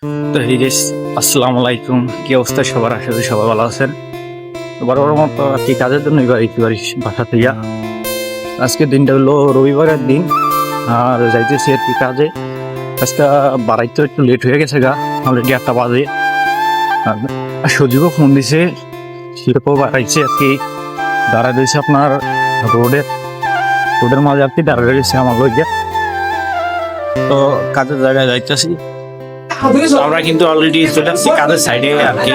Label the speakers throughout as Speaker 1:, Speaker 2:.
Speaker 1: তো এই যে আসসালামু আলাইকুম, কি অবস্থা সবার? আশা করি সবাই ভালো আছেন। বরাবর মতো আর কি কাজের জন্য এবার বাসা থেকে আজকে দিনটা হলো রবিবারের দিন, আর যাইতেছি আর কি কাজে। আজকে বাড়াইতে একটু লেট হয়ে গেছে গা, অলরেডি 8টা বাজে। আর সজীবও ফোন দিছে, সেটাও বাড়াইছে আর কি। দাঁড়া দিয়েছে আপনার রোডের মাঝে আর কি দাঁড়া রয়েছে আমার লইয়া। তো কাজের জায়গায় যাইতেছি আমরা, কিন্তু অলরেডি চলে আসছি কাজের সাইডে আর কি।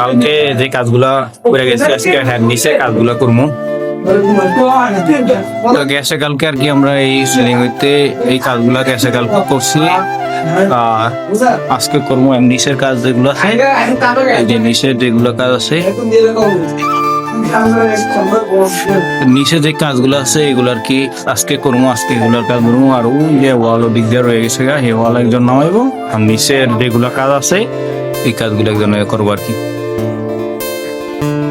Speaker 1: কালকে যে কাজগুলা করে গেছি আজকে নিচে কাজগুলা করবো। গ্যাসে কালকে আর কি আমরা এই সিলিং হইতে এই কাজগুলা গ্যাসে কালকে করছি। আজকে করবো নিচের কাজ যেগুলো আছে, এই যে নিচের যেগুলো কাজ আছে, নিচে যে কাজগুলো আছে এগুলো আর কি আজকে করবো। আজকে এগুলোর কাজ করবো। আর ওই যে ওয়াল দিক দিয়ে রয়ে গেছে গা, এই ওয়াল একজন নামাইবো। আর নিচের যেগুলো কাজ আছে এই কাজগুলো একজন করবো আর কি।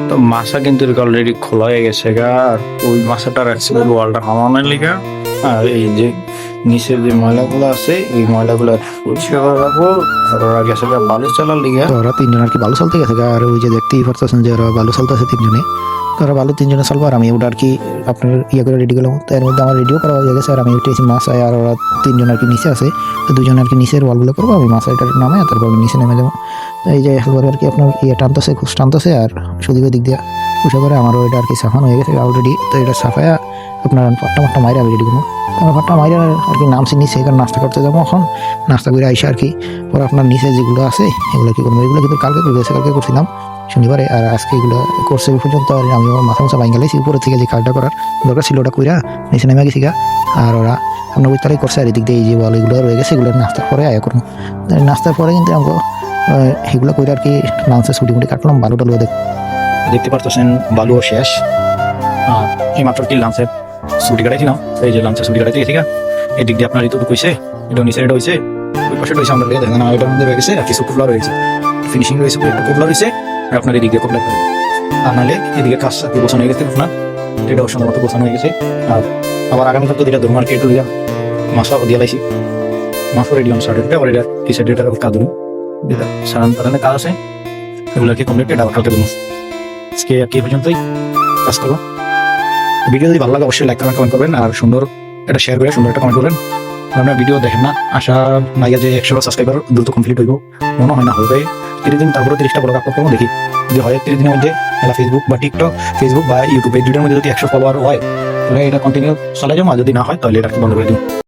Speaker 1: তো মাছা কিন্তু অলরেডি খোলা হয়ে গেছে গা, আর ওই মাছাটা রাখছে ওয়ালটা নামানোর লিগা। আর এই যে নিচের যে ময়লাগুলো আছে এই ময়লাগুলো পরিষ্কার করে রাখবো। আর ওরা গেছে গা বালু চালার লিগা।
Speaker 2: তো ওরা তিনজন আর কি বালু চালতে গেছে, আর ওই যে দেখতেই পারতেছেন যে ওরা বালু চালতেছে তিনজনে। তো ওরা বালু তিনজনে চালবো, আর আমি ওটা আর কি আপনার করে রেডি করলাম। তো এর মধ্যে আমার রেডিও করা হয়ে গেছে, আর আমি উঠেছি মাছায়, আর ওরা তিনজন আর কি নিচে আছে। তো দুজন আর কি নিচের ওয়ালগুলো করবো, আমি মাছাইটার নামে তারপর আমি নিচে নেমে যাবো। তো এই যে একবার আর কি আপনার টানতেছে, খুব টানতেছে, আর সুদীপের দিক দিয়ে উঠে করে আমারও এটা আর কি সাফানো হয়ে গেছে অলরেডি। তো এটা সাফায়া আপনার ফাট্টা মাইরে আমি রেডি করবো। আমার ফাট্টা মাইরে আর কি নামছি নিচে, এখানে নাস্তা করতে যাবো। এখন নাস্তা করে আইসা আর কি পরে আপনার নিচে যেগুলো আছে এগুলো কি করবো। এগুলো কিন্তু কালকে করে গেছে, কালকে করছিলাম শনিবারে, আর আজকে এগুলো করছে এই পর্যন্ত। আর আমি আমার মাথা মাথা বাইন গেলেছি উপরে থেকে যে কাজটা করার দরকার ছিল ওটা কইরা নিচে নেমে গেছি গা। আর ওরা আপনার ওই তারাই করছে, আর এদিক দিয়ে এই যে বল এগুলো রয়ে গেছে, এগুলো নাস্তার পরে আয়া করবো। নাস্তার পরে কিন্তু আমাকে এগুলো করে আর কি লাঞ্চে ছুটি মুটি কাটলাম। বালুটা লুয়ে দেখতে পারতেছেন বালুও শেষ। এই মাত্র কি লাঞ্চের ছুটি কাটাইছিলাম। এই যে লাঞ্চের ছুটি কাটাইতে গেছি গা, এদিক দিয়ে আপনার এটুকু হয়েছে, এটা নিচে এটা হয়েছে, ওই পাশে রয়েছে আমরা দেখেন না, এটার মধ্যে রয়ে গেছে আর কিছু কোবলা রয়েছে, ফিনিশিং রয়েছে, একটা কোবলা রয়েছে। আপনার এদিক দিয়ে কোবলা করে, আর নাহলে এদিকে কাজ গোছানো হয়ে গেছে আপনার, এটাও সম্ভবত গোছানো হয়ে গেছে। আর আবার আগামীকাল তো যেটা ধরুন আর কি একটু দিয়া মাছও দিয়ে লাইছি, মাছও রেডি আমার সার্টিফিকেট। আবার এটা কি সাইড এটা কাজ ধরুন যেটা সারান কারণে কাজ আছে এগুলো আর কি কমপ্লিট, এটা কালকে ধরুন। আজকে আর কি পর্যন্তই কাজ করবো। ভিডিও যদি ভালো লাগে অবশ্যই লাইক কমেন্ট করবেন, আর সুন্দর একটা শেয়ার করে সুন্দর একটা কমেন্ট করবেন। আপনার ভিডিও দেখেন না, আশা নাই যে 100 সাবস্ক্রাইবার দ্রুত কমপ্লিট হইব, মনে হয় না হবে 30 দিন, তারপরে 30টা বড় আপলোড করবো। দেখি যদি হয় 30 দিনের মধ্যে ফেসবুক বা টিকটক, ফেসবুক বা ইউটিউব এই দুটোর মধ্যে যদি 100 ফলোয়ার হয় তাহলে এটা কন্টিনিউ চলে যাবো, আর যদি না হয় তাহলে এটা বন্ধ করে দিই।